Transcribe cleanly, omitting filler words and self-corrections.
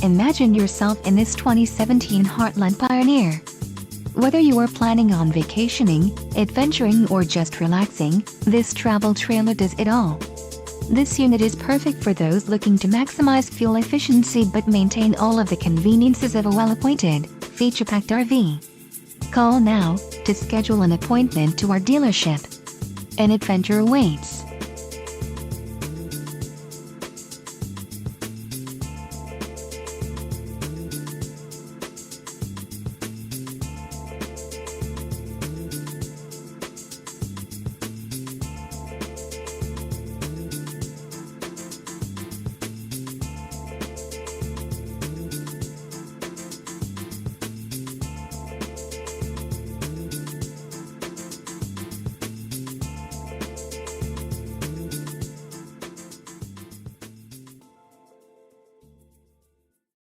Imagine yourself in this 2017 Heartland Pioneer. Whether you are planning on vacationing, adventuring or just relaxing, this travel trailer does it all. This unit is perfect for those looking to maximize fuel efficiency but maintain all of the conveniences of a well-appointed, feature-packed RV. Call now to schedule an appointment to our dealership. An adventure awaits.